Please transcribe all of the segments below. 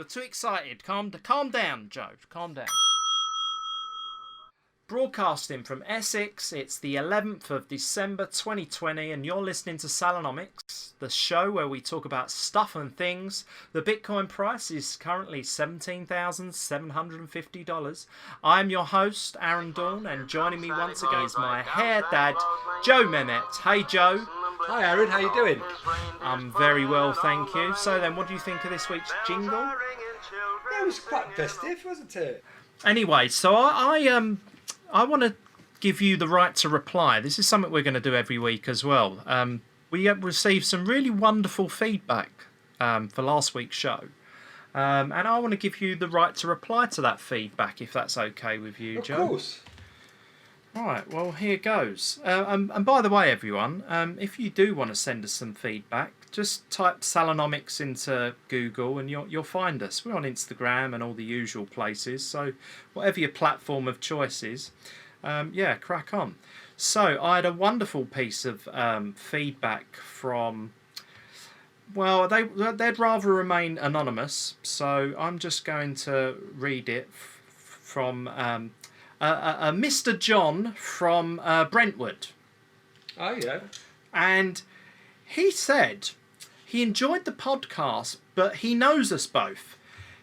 You're too excited. Calm down, Joe. Calm down. Broadcasting from Essex, it's the 11th of December 2020, and you're listening to Salonomics, the show where we talk about stuff and things. The Bitcoin price is currently $17,750. I'm your host, Aaron Dawn, and joining me once again is my hair dad, Joe Mehmet. Hey, Joe. Hi, Aaron. How you doing? I'm very well, thank you. So then, what do you think of this week's jingle? Yeah, it was quite festive, wasn't it? Anyway, so I want to give you the right to reply. This is something we're going to do every week as well. We have received some really wonderful feedback for last week's show. And I want to give you the right to reply to that feedback, if that's okay with you, Joe. Of course. All right, well, here goes. And by the way, everyone, if you do want to send us some feedback, just type Salonomics into Google and you'll find us. We're on Instagram and all the usual places, so whatever your platform of choice is, crack on. So I had a wonderful piece of feedback from, well, they'd rather remain anonymous, so I'm just going to read it from a Mr. John from Brentwood. Oh, yeah. And he said he enjoyed the podcast, but he knows us both.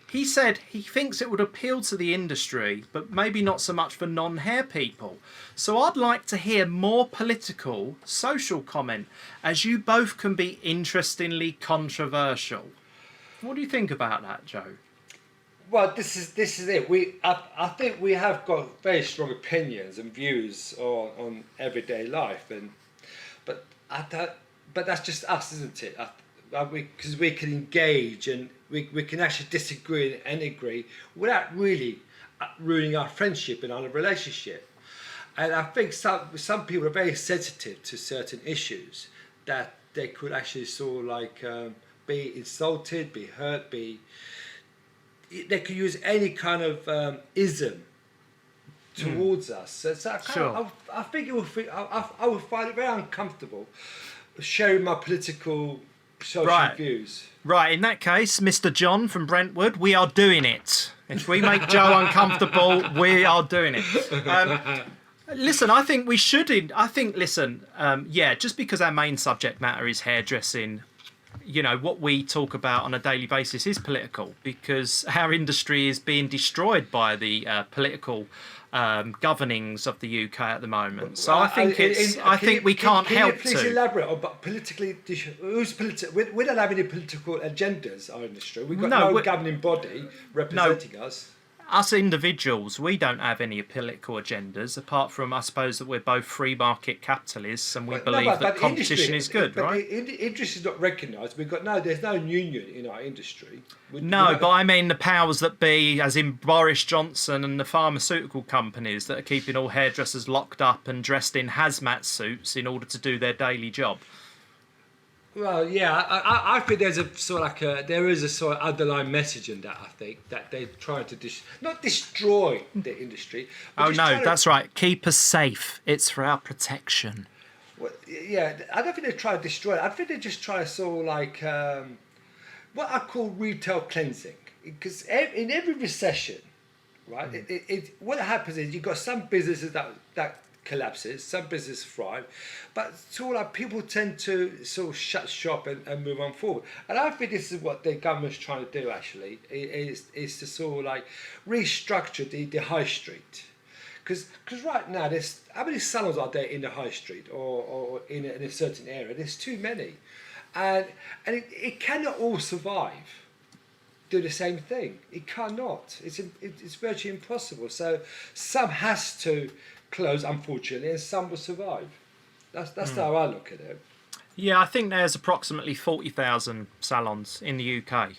He said he thinks it would appeal to the industry, but maybe not so much for non-hair people. So I'd like to hear more political, social comment, as you both can be interestingly controversial. What do you think about that, Joe? Well, this is it. I think we have got very strong opinions and views on everyday life, but that's just us, isn't it? Because we can engage and we can actually disagree and agree without really ruining our friendship and our relationship. And I think some people are very sensitive to certain issues that they could actually sort of like be insulted, be hurt, they could use any kind of ism towards us. So I think I would find it very uncomfortable sharing my political social views. Right, in that case, Mr. John from Brentwood, we are doing it. If we make Joe uncomfortable, we are doing it. Listen, I think we should. Just because our main subject matter is hairdressing, you know, what we talk about on a daily basis is political, because our industry is being destroyed by the political governings of the UK at the moment. So I think we can't help to. Can you please elaborate on politically? We don't have any political agendas. Our industry. We've got no governing body representing us. Us individuals, we don't have any political agendas, apart from, I suppose, that we're both free market capitalists and we believe that competition is good, right? But industry is not recognised. There's no union in our industry. But I mean the powers that be, as in Boris Johnson and the pharmaceutical companies that are keeping all hairdressers locked up and dressed in hazmat suits in order to do their daily job. Well, yeah, I think there is a sort of underlying message in that. I think that they're trying to not destroy the industry. Oh no, that's right. Keep us safe. It's for our protection. Well, yeah, I don't think they're trying to destroy it. I think they're just trying to sort of like what I call retail cleansing. Because in every recession, right, what happens is you've got some businesses that collapses, some businesses thrive, but sort of like people tend to sort of shut shop and move on forward. And I think this is what the government's trying to do actually, is to sort of like restructure the high street. Because right now, how many salons are there in the high street or in a certain area? There's too many. And it cannot all survive, do the same thing. It cannot. It's virtually impossible. So some has to close, unfortunately, and some will survive. That's how I look at it. Yeah, I think there's approximately 40,000 salons in the UK.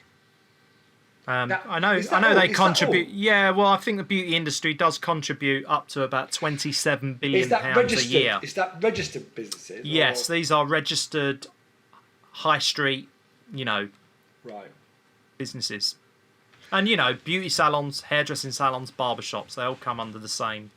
I know they contribute. Yeah, well, I think the beauty industry does contribute up to about £27 billion a year. Is that registered businesses? Yes, these are registered high street, businesses. And, beauty salons, hairdressing salons, barbershops, they all come under the same,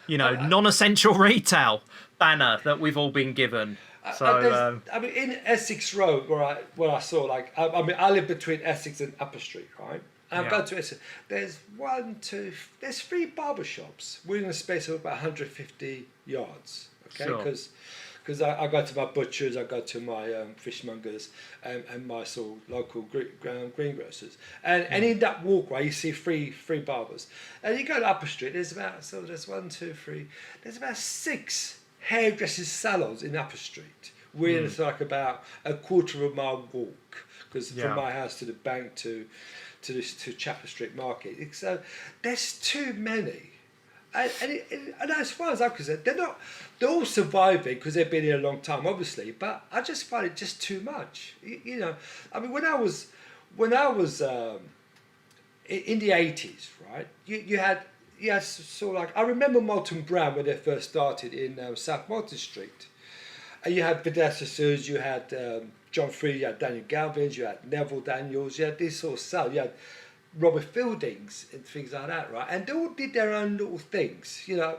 non-essential retail banner that we've all been given. So, in Essex Road, where I saw, I live between Essex and Upper Street, right? And I've Yeah. gone to it. There's there's 3 barber shops within a space of about 150 yards. Okay, Sure. because I go to my butchers, I go to my fishmongers, and my sort of local greengrocers, and in that walkway you see three barbers, and you go to Upper Street. There's about there's 1, 2, 3. There's about 6 hairdressing salons in Upper Street. It's like about a quarter of a mile walk, because from Yeah. my house to the bank to Chapel Street Market. So there's too many. And as far as I'm concerned, they're all surviving because they've been here a long time, obviously. But I just find it just too much. You know, I mean, when I was in the 80s, right? You had sort of like, I remember Molton Brown when they first started in South Molton Street, and you had predecessors. You had John Free, you had Daniel Galvins, you had Neville Daniels, you had this sort of stuff. You had Robert Fieldings and things like that, right? And they all did their own little things. You know,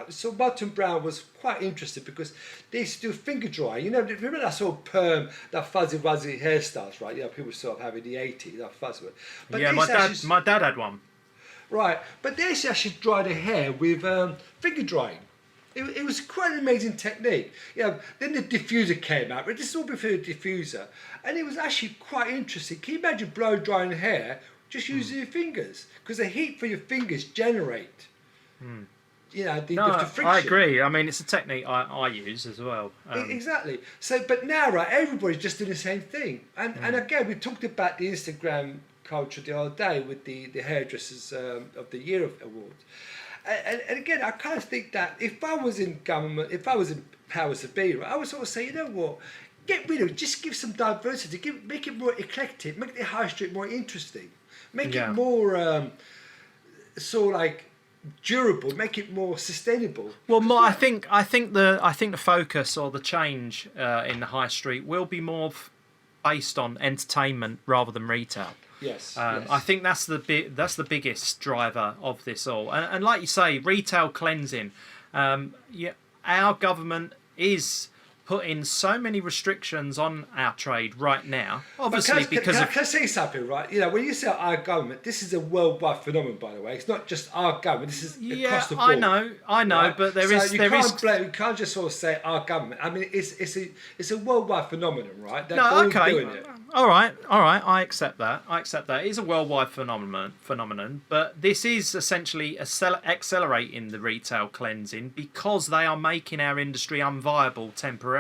so Molton Brown was quite interested because they used to do finger drying. You know, remember that sort of perm, that fuzzy wuzzy hairstyles, right? You know, people sort of have in the 80s, that fuzzy. But Yeah, my dad had one. right, but they used to actually dry their hair with finger drying. It was quite an amazing technique. You know, then the diffuser came out, but this is all before the diffuser, and it was actually quite interesting. Can you imagine blow drying hair just using your fingers? Because the heat for your fingers generate, you know, the friction. I agree. I mean, it's a technique I use as well. Exactly. So, but now, right, everybody's just doing the same thing. And again, we talked about the Instagram culture the other day with the hairdressers of the year awards. And again, I kind of think that if I was in government, if I was in powers to be, right, I would sort of say, you know what, get rid of it, just give some diversity, make it more eclectic, make the high street more interesting, make it more sort of like durable, make it more sustainable. Well, I think the focus or the change in the high street will be more based on entertainment rather than retail. Yes, yes. yes. I think that's the biggest driver of this all. And like you say, retail cleansing. Our government is putting so many restrictions on our trade right now. Obviously, can I say something, right? You know, when you say our government, this is a worldwide phenomenon, by the way. It's not just our government. This is across the board. I know, right? but you can't just sort of say our government. I mean, it's a worldwide phenomenon, right? They're No, all okay. doing it. All right. I accept that. It is a worldwide phenomenon, but this is essentially accelerating the retail cleansing because they are making our industry unviable temporarily.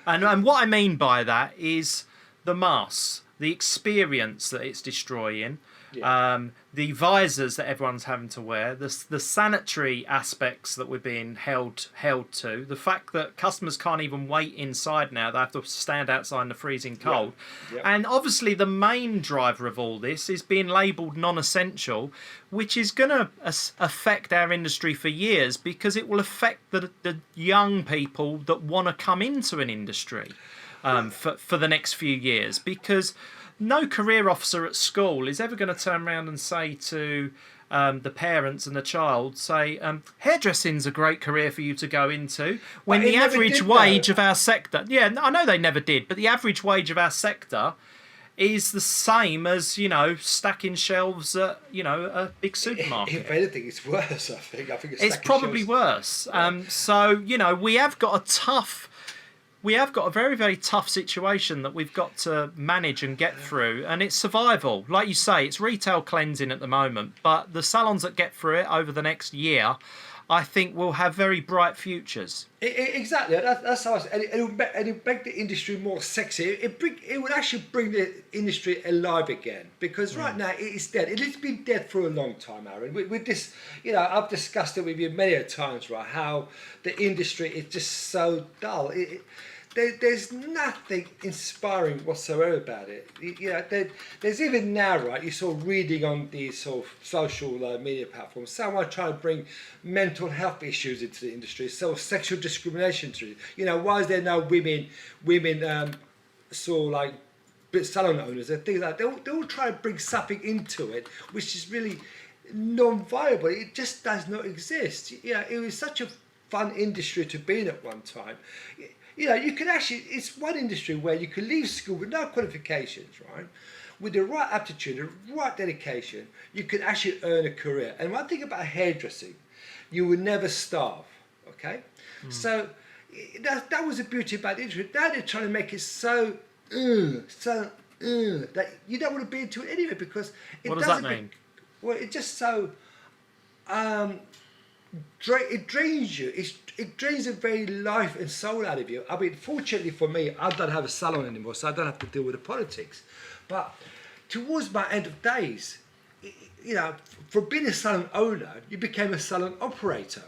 And what I mean by that is the mass, the experience that it's destroying, the visors that everyone's having to wear, the sanitary aspects that we're being held to, the fact that customers can't even wait inside now, they have to stand outside in the freezing cold. And obviously the main driver of all this is being labelled non-essential, which is going to affect our industry for years because it will affect the young people that want to come into an industry for the next few years, because no career officer at school is ever going to turn around and say to the parents and the child, hairdressing's a great career for you to go into, when the average wage of our sector, I know they never did, but the average wage of our sector is the same as, stacking shelves at, a big supermarket. If anything, it's worse, I think. It's probably worse. So, we have got a very, very tough situation that we've got to manage and get through, and it's survival. Like you say, it's retail cleansing at the moment, but the salons that get through it over the next year, I think will have very bright futures. Exactly, that's how it would make the industry more sexy. It would actually bring the industry alive again, because right now it is dead. It has been dead for a long time, Aaron. With this, I've discussed it with you many a times, right? How the industry is just so dull. There's nothing inspiring whatsoever about it. There's even now, right, you're sort of reading on these sort of social media platforms, someone trying to bring mental health issues into the industry, so sexual discrimination to it. Why is there no women sort of like salon owners and things like that? They all try to bring something into it, which is really non-viable. It just does not exist. It was such a fun industry to be in at one time. You can actually, it's one industry where you can leave school with no qualifications, right? with the right aptitude, the right dedication, you can actually earn a career. And one thing about hairdressing, you will never starve. Okay, so that was the beauty about the industry. Now they're trying to make it so that you don't want to be into it anyway because it What does that mean? Well, it's just so it drains you. It drains the very life and soul out of you. I mean, fortunately for me, I don't have a salon anymore, so I don't have to deal with the politics. But towards my end of days, you know, from being a salon owner, you became a salon operator.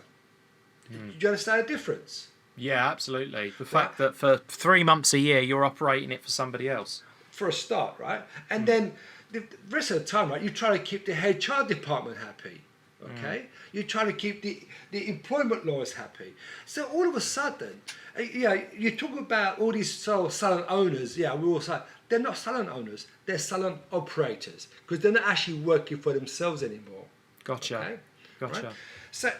Do you understand the difference? Yeah, absolutely. The fact that for 3 months a year you're operating it for somebody else. For a start, right? And then the rest of the time, right, you try to keep the HR department happy. Okay, you try to keep the employment laws happy. So all of a sudden, you talk about all these salon owners. Yeah, we all say they're not salon owners; they're salon operators because they're not actually working for themselves anymore. Gotcha. Okay? Gotcha. Right? So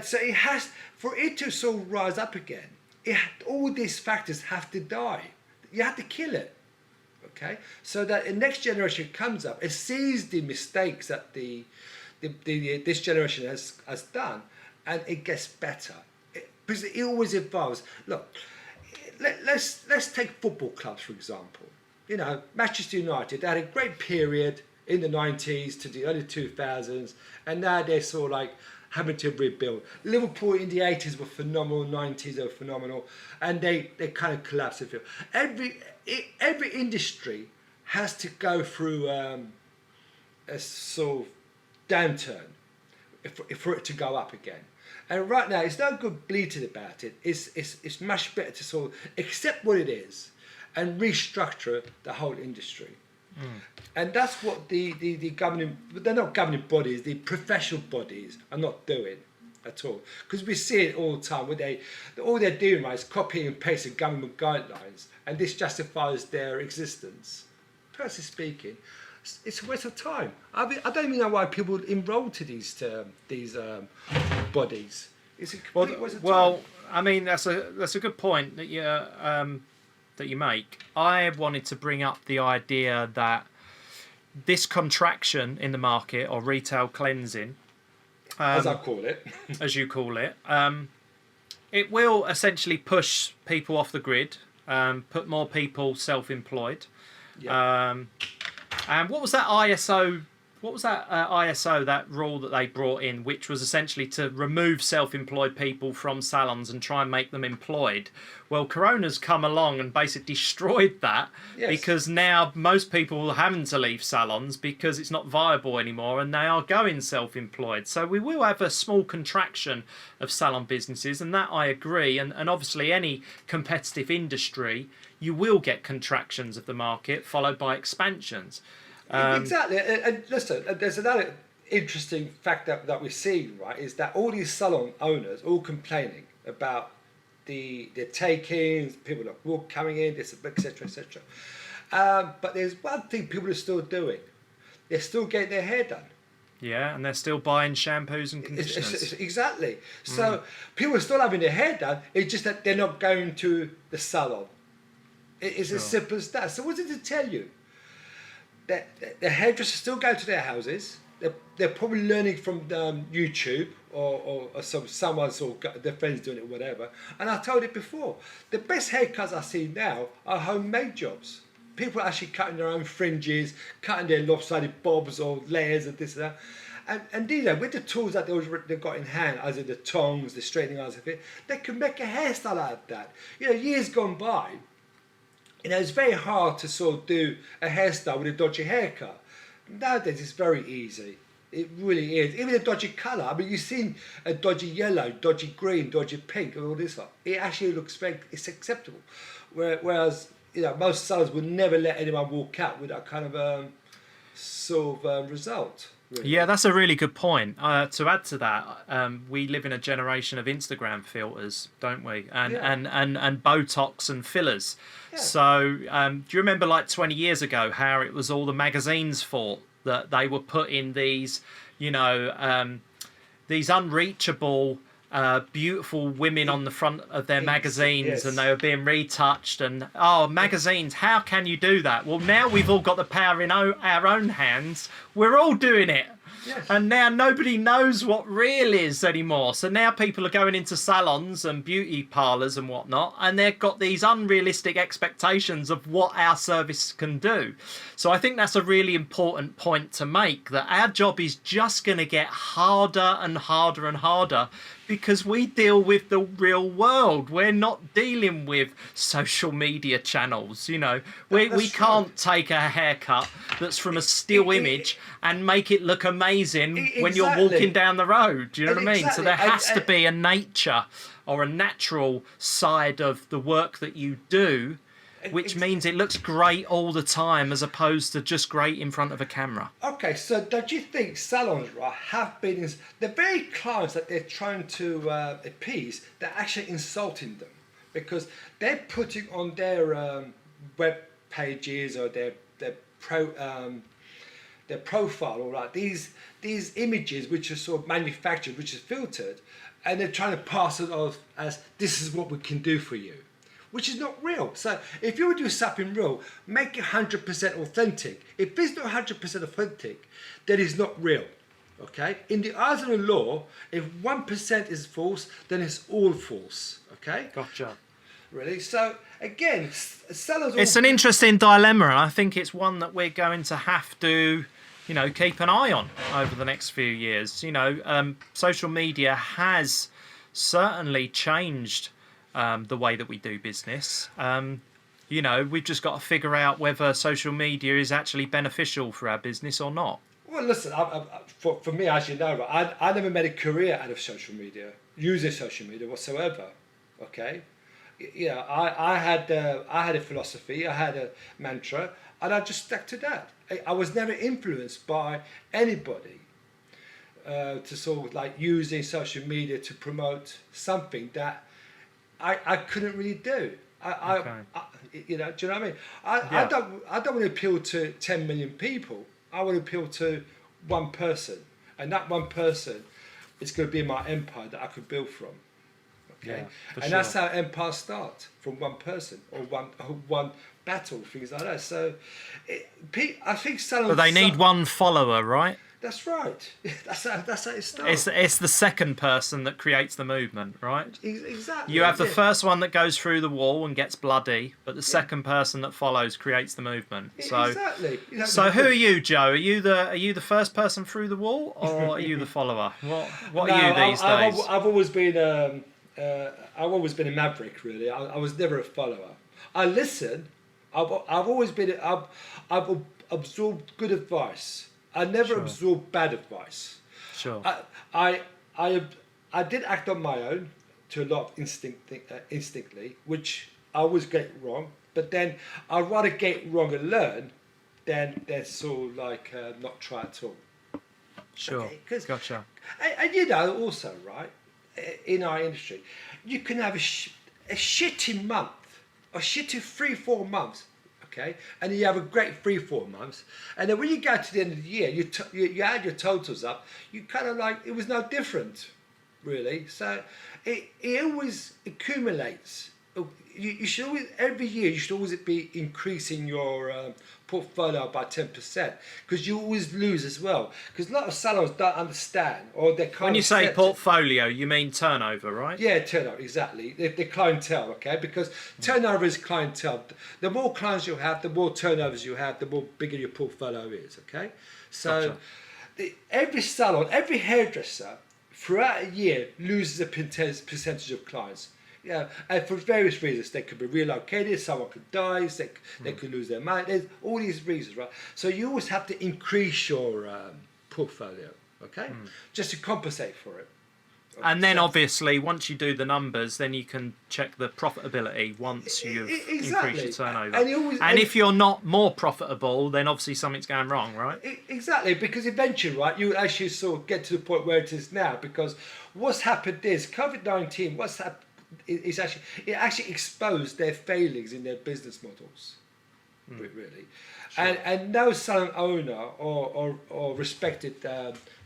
so it has for it to sort of rise up again. All these factors have to die. You have to kill it. Okay, so that the next generation comes up, it sees the mistakes that this generation has done, and it gets better because it always evolves. Look, let's take football clubs for example. You know, Manchester United, they had a great period in the 90s to the early 2000s, and now they're sort of like having to rebuild. Liverpool in the 80s were phenomenal, 90s they were phenomenal, and they kind of collapsed. Every industry has to go through a sort of downturn for it to go up again. And right now, it's no good bleating about it. It's much better to sort of accept what it is and restructure the whole industry. And that's what the governing, they're not governing bodies, the professional bodies are not doing at all. Because we see it all the time, all they're doing right is copying and pasting government guidelines, and this justifies their existence. Personally speaking, it's a waste of time. I don't even know why people enroll to these bodies. It's a complete waste of time. Well, I mean that's a good point that you make. I wanted to bring up the idea that this contraction in the market or retail cleansing, as I call it, as you call it, it will essentially push people off the grid, put more people self-employed. Yeah. And what was that ISO? What was that ISO, that rule that they brought in, which was essentially to remove self-employed people from salons and try and make them employed? Well, Corona's come along and basically destroyed that. Yes. Because now most people are having to leave salons because it's not viable anymore and they are going self-employed. So we will have a small contraction of salon businesses, and that I agree. And obviously any competitive industry, you will get contractions of the market followed by expansions. Exactly, and listen, there's another interesting fact that we're seeing, right, is that all these salon owners all complaining about the takings, people are coming in, etc., etc. But there's one thing people are still doing: they're still getting their hair done. Yeah, and they're still buying shampoos and conditioners. Exactly. So people are still having their hair done. It's just that they're not going to the salon. It's as simple as that. So what does it tell you? The hairdressers still go to their houses. They're probably learning from YouTube or someone's or their friends doing it or whatever. And I told it before, the best haircuts I see now are homemade jobs. People are actually cutting their own fringes, cutting their lopsided bobs or layers and this and that. And you know, with the tools that they've got in hand, as in the tongs, the straightening irons, they can make a hairstyle out of that. You know, years gone by, you know, it's very hard to sort of do a hairstyle with a dodgy haircut. Nowadays, it's very easy. It really is. Even a dodgy colour. I mean, you've seen a dodgy yellow, dodgy green, dodgy pink, and all this stuff. It actually looks very, it's acceptable. Whereas, you know, most salons would never let anyone walk out with that kind of result. Really. Yeah, that's a really good point. To add to that, we live in a generation of Instagram filters, don't we? And Botox and fillers. Yeah. So do you remember like 20 years ago how it was all the magazines' fault that they were putting these, you know, these unreachable beautiful women on the front of their magazines, yes. and they were being retouched. And magazines, how can you do that? Well, now we've all got the power in our own hands. We're all doing it. Yes. And now nobody knows what real is anymore. So now people are going into salons and beauty parlours and whatnot, and they've got these unrealistic expectations of what our service can do. So I think that's a really important point to make, that our job is just going to get harder and harder and harder, because we deal with the real world. We're not dealing with social media channels, you know. We can't take a haircut that's from a still image and make it look amazing when you're walking down the road. Do you know what I mean? So there has to be a nature or a natural side of the work that you do, which means it looks great all the time as opposed to just great in front of a camera. Okay, so don't you think salons, right, have been, the very clients that they're trying to appease, they're actually insulting them, because they're putting on their web pages or their profile, all right, these images which are sort of manufactured, which is filtered, and they're trying to pass it off as, this is what we can do for you, which is not real. So if you would do something real, make it 100% authentic. If it's not 100% authentic, then it's not real. Okay? In the eyes of the law, if 1% is false, then it's all false. Okay? Gotcha. Really? So again, sellers. It's an interesting dilemma, and I think it's one that we're going to have to, you know, keep an eye on over the next few years. You know, social media has certainly changed the way that we do business. You know, we've just got to figure out whether social media is actually beneficial for our business or not. Well, listen, for me, as you know, I never made a career out of social media, using social media whatsoever. Okay, yeah, I had a philosophy, I had a mantra, and I just stuck to that. I was never influenced by anybody to sort of like using social media to promote something that I couldn't really do. You know, do you know what I mean? I don't want to appeal to 10 million people. I want to appeal to one person, and that one person is going to be my empire that I could build from. Okay, and that's how empires start, from one person or one battle, things like that. So, I think salons. But they need one follower, right? That's right. That's how it starts. It's the second person that creates the movement, right? Exactly. You have the first one that goes through the wall and gets bloody, but the second person that follows creates the movement. So, exactly. So who are you, Joe? Are you the first person through the wall, or are you the follower? What are you these days? I've always been a maverick, really. I was never a follower. I listen. I've always been. I've absorbed good advice. I never absorbed bad advice. Sure. I did act on my own to a lot of instinctively, which I always get wrong. But then I'd rather get wrong and learn than sort of like not try at all. Sure. Okay? Gotcha. And you know, also, right, in our industry, you can have a shitty month, a shitty 3-4 months. Okay, and you have a great 3-4 months, and then when you get to the end of the year, you add your totals up. You kind of like, it was no different, really. So it always accumulates. You should always, every year you should always be increasing your portfolio by 10%, because you always lose as well. Because a lot of salons don't understand, or they can't. When you say portfolio, you mean turnover, right? Yeah, turnover, exactly. The clientele, okay? Because turnover is clientele. The more clients you have, the more turnovers you have, the more bigger your portfolio is, okay? So every salon, every hairdresser, throughout a year, loses a percentage of clients. Yeah, and for various reasons. They could be relocated, someone could die, they could lose their money. There's all these reasons, right? So you always have to increase your portfolio, okay? Just to compensate for it. Okay? And then obviously, once you do the numbers, then you can check the profitability once you've increased your turnover. And if you're not more profitable, then obviously something's going wrong, right? Exactly, because eventually, right, you actually sort of get to the point where it is now. Because what's happened is COVID-19. What's happened? It actually exposed their failings in their business models, really, and no salon owner or or respected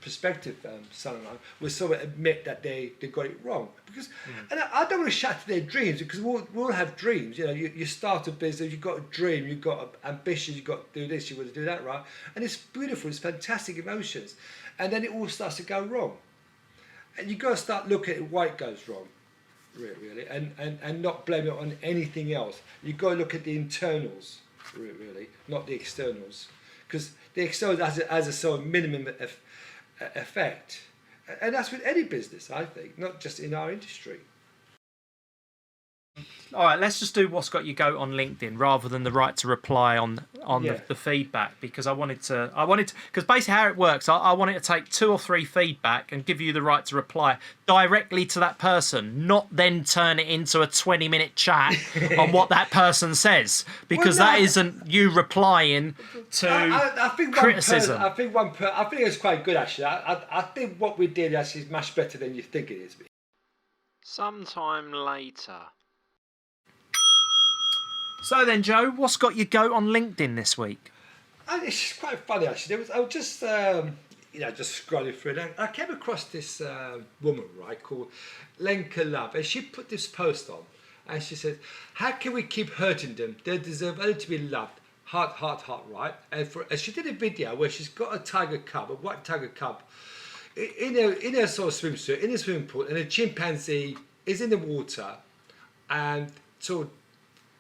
prospective son-in-law will sort of admit that they got it wrong. Because, and I don't want to shatter their dreams, because we all have dreams. You know, you start a business, you've got a dream, you've got ambition, you've got to do this, you've got to do that, right? And it's beautiful, it's fantastic emotions. And then it all starts to go wrong. And you've got to start looking at why it goes wrong, really, and not blame it on anything else. You've got to look at the internals, really, not the externals. Because the externals has a sort of minimum effect. And that's with any business, I think, not just in our industry. All right, let's just do what's got you goat on LinkedIn rather than the right to reply on the feedback, because I wanted to because basically how it works, I wanted to take 2 or 3 feedback and give you the right to reply directly to that person, not then turn it into a 20-minute chat on what that person says, because that isn't you replying to I think criticism. I think it's quite good, actually. I think what we did actually is much better than you think it is. Sometime later. So then, Joe, what's got you goat on LinkedIn this week? It's quite funny, actually. I was just, just scrolling through it, and I came across this woman, right, called Lenka Love, and she put this post on, and she said, "How can we keep hurting them? They deserve only to be loved. Heart, heart, heart," right? And she did a video where she's got a tiger cub, a white tiger cub, in a sort of swimsuit, in a swimming pool, and a chimpanzee is in the water, and sort of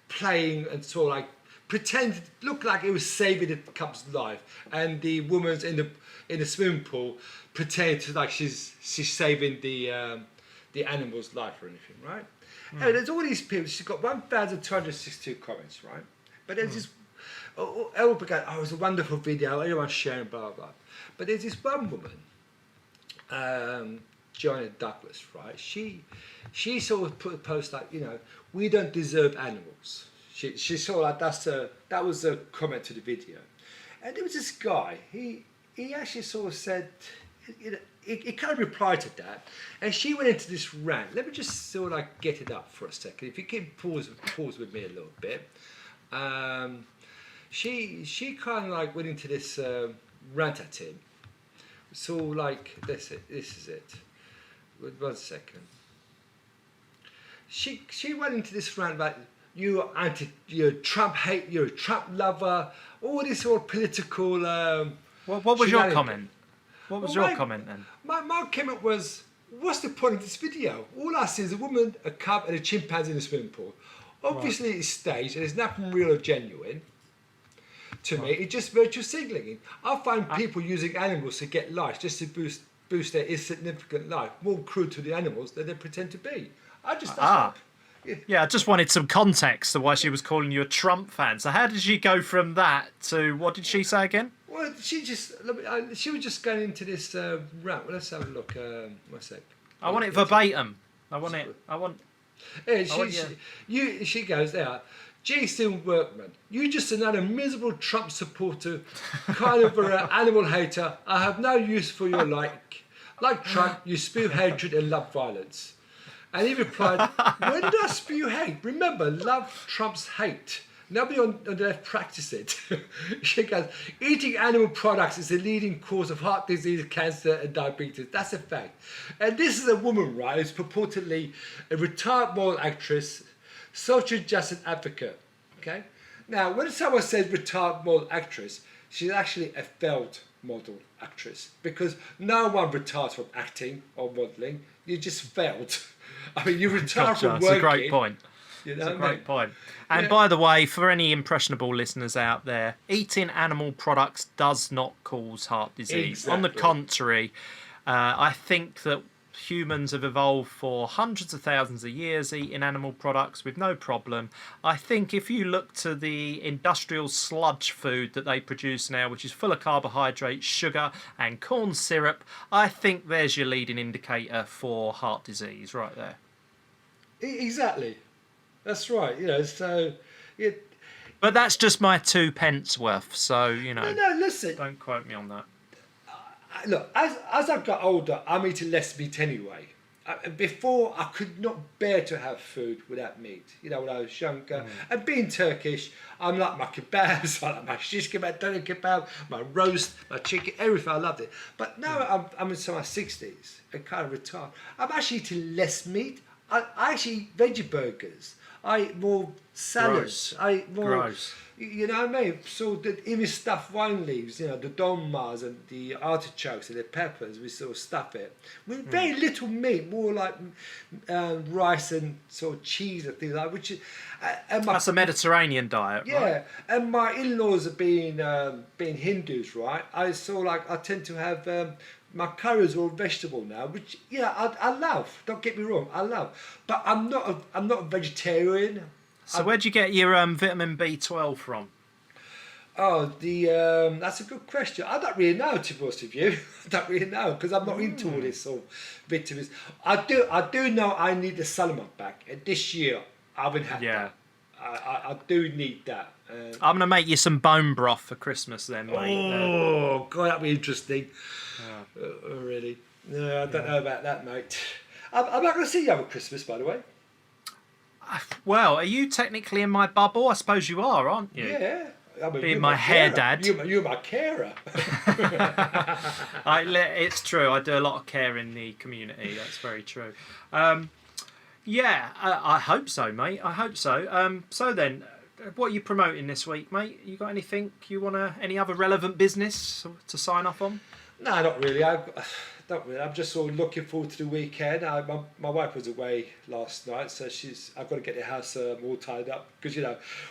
playing and sort of like pretend, look like it was saving the cub's life, and the woman's in the swimming pool pretend to like she's saving the animal's life or anything, right? And there's all these people. She's got 1,262 comments, right? But there's this. Everyone began, "Oh, it was a wonderful video. Everyone's sharing, blah blah." But there's this one woman, Joanna Douglas, right? She sort of put a post like, "We don't deserve animals." She sort of like that was a comment to the video, and there was this guy. He actually sort of said, he kind of replied to that, and she went into this rant. Let me just sort of like get it up for a second. If you can pause with me a little bit. She kind of like went into this rant at him. So like this is it. One second. She went into this rant about you're Trump hate, you're a Trump lover, all this sort of political. What was your comment? What was your comment then? My comment was, what's the point of this video? All I see is a woman, a cub, and a chimpanzee in a swimming pool. Obviously, it's staged, and there's nothing real or genuine. To me, it's just virtual signaling. I find people using animals to get likes just to boost their insignificant life more cruel to the animals than they pretend to be. I just wanted some context to why she was calling you a Trump fan. So how did she go from that to what did she say again? Well, she was just going into this rant. Well, let's have a look. One sec. I want it verbatim. She goes there. Jason Workman, you just another miserable Trump supporter, kind of an animal hater. I have no use for your like. Like Trump, you spew hatred and love violence. And he replied, when did I spew hate? Remember, love trumps hate. Nobody on the left practice it. She goes, eating animal products is the leading cause of heart disease, cancer, and diabetes. That's a fact. And this is a woman, right, who's purportedly a retired model actress, social justice advocate. Okay? Now, when someone says retired model actress, she's actually a failed model actress, because no one retires from acting or modelling. You just failed. I mean, you retired from working. That's a great point. It's a great point. And by the way, for any impressionable listeners out there, eating animal products does not cause heart disease. Exactly. On the contrary, I think that humans have evolved for hundreds of thousands of years eating animal products with no problem. I think if you look to the industrial sludge food that they produce now, which is full of carbohydrates, sugar and corn syrup, I think there's your leading indicator for heart disease right there. Exactly. That's right. But that's just my 2 pence worth, so, No, listen. Don't quote me on that. Look, as I've got older, I'm eating less meat anyway. before I could not bear to have food without meat. You know, when I was younger, and being Turkish, I'm like my kebabs, I like my shish kebab, doner kebab, my roast, my chicken, everything. I loved it. But now I'm into my 60s and kind of retired. I'm actually eating less meat. I actually eat veggie burgers. I eat more salads. Gross. I eat more. Gross. You know what I mean? So even stuffed wine leaves, you know, the dolmas and the artichokes and the peppers, we sort of stuff it with very little meat, more like rice and sort of cheese and things like that. Which is, That's a Mediterranean diet, yeah, right? and my in-laws are being Hindus, right? I tend to have my curries all vegetable now, which I love. Don't get me wrong, I love, but I'm not a vegetarian. So where'd you get your vitamin B12 from? Oh, that's a good question. I don't really know, to be honest with you. I don't really know because I'm not into all this sort of vitamins. I do know I need the Salonomics back, and this year I haven't had that. I do need that. I'm going to make you some bone broth for Christmas then, mate. Oh, God, that'd be interesting. Really? No, I don't know about that, mate. I'm not going to see you over Christmas, by the way. Well, are you technically in my bubble? I suppose you are, aren't you? Yeah. I mean, Being my hair dad. You're my carer. It's true. I do a lot of care in the community. That's very true. I hope so, mate. I hope so. So then, what are you promoting this week, mate? You got anything any other relevant business to sign off on? No, not really. I'm just sort of looking forward to the weekend. My wife was away last night, so I've got to get the house all tied up because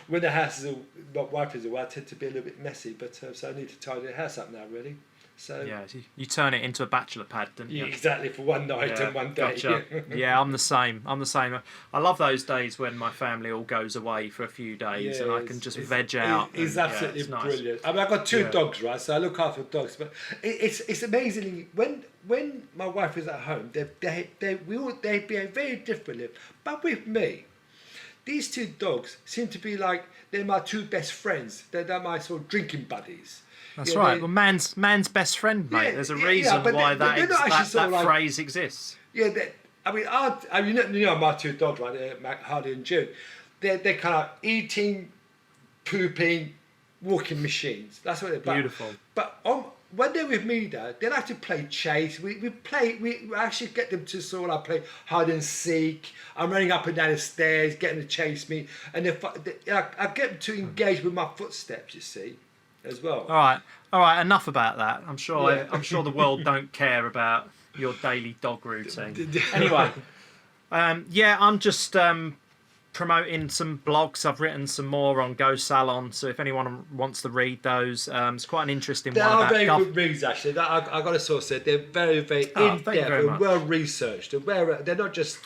when the house is my wife is away, I tend to be a little bit messy. But so I need to tidy the house up now, really. So yeah, you turn it into a bachelor pad, don't you? Exactly, for one night and one day. Gotcha. Yeah, I'm the same. I love those days when my family all goes away for a few days and I can just veg out. It's absolutely brilliant. I mean, I've got two dogs, right? So I look after dogs, but it's amazingly when my wife is at home, they behave very differently. But with me, these two dogs seem to be like they're my two best friends. They're my sort of drinking buddies. That's right. Well, man's best friend, mate. There's a reason why that phrase exists. Yeah, my two dogs, right? Hardy and June. They're kind of eating, pooping, walking machines. That's what they're. Beautiful. But when they're with me, though, they like to play chase. We actually get them to sort of play hide and seek. I'm running up and down the stairs, getting them to chase me, and I get them to engage with my footsteps. You see. As well. All right. Enough about that. I'm sure the world don't care about your daily dog routine. Anyway, I'm just promoting some blogs. I've written some more on gosalon. So if anyone wants to read those, it's quite an interesting one. They are very good reads, actually. I got to sort of say they're very, very in depth and well researched. They're not just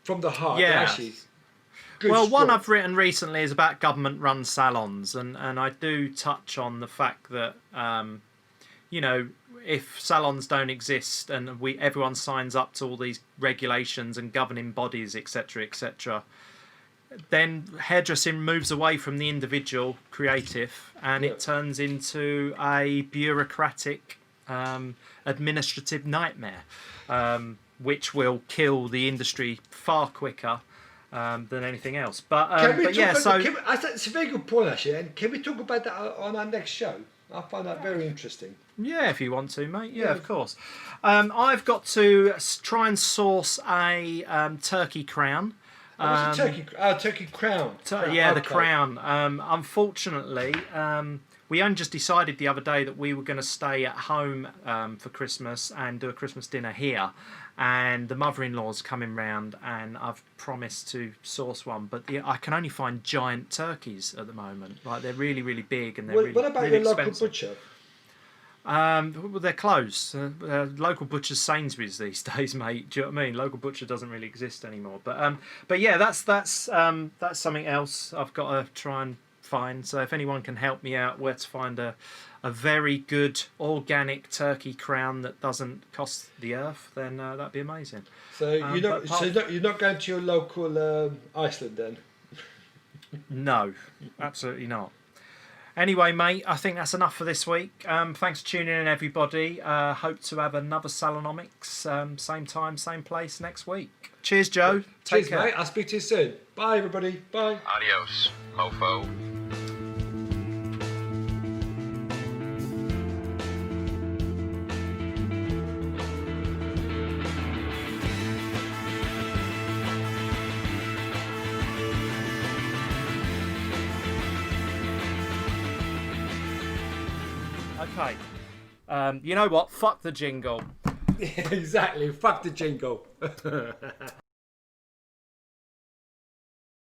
from the heart. Yeah. They're actually. One I've written recently is about government-run salons, and I do touch on the fact that, if salons don't exist and everyone signs up to all these regulations and governing bodies, etc., then hairdressing moves away from the individual creative and it turns into a bureaucratic, administrative nightmare, which will kill the industry far quicker than anything else. It's a very good point, actually. And can we talk about that on our next show? I find that very interesting. Yeah, if you want to, mate. Yeah, of course. I've got to try and source a turkey crown. What's a turkey? Turkey crown. The crown. Unfortunately, we only just decided the other day that we were going to stay at home for Christmas and do a Christmas dinner here. And the mother-in-law's coming round, and I've promised to source one. But I can only find giant turkeys at the moment. Like they're really, really big, and they're what about really your expensive. Local butcher? Well, they're closed. Local butcher's Sainsbury's these days, mate. Do you know what I mean? Local butcher doesn't really exist anymore. But yeah, that's something else I've got to try and find. So if anyone can help me out where to find a very good organic turkey crown that doesn't cost the earth, then that'd be amazing. So you're not going to your local Iceland then? No, absolutely not. Anyway, mate, I think that's enough for this week. Thanks for tuning in, everybody. Hope to have another Salonomics, same time, same place next week. Cheers, Joe. Take Cheers, care. mate. I'll speak to you soon. Bye, everybody. Bye. Adios, mofo. Okay. You know what? Fuck the jingle. Exactly. Fuck the jingle.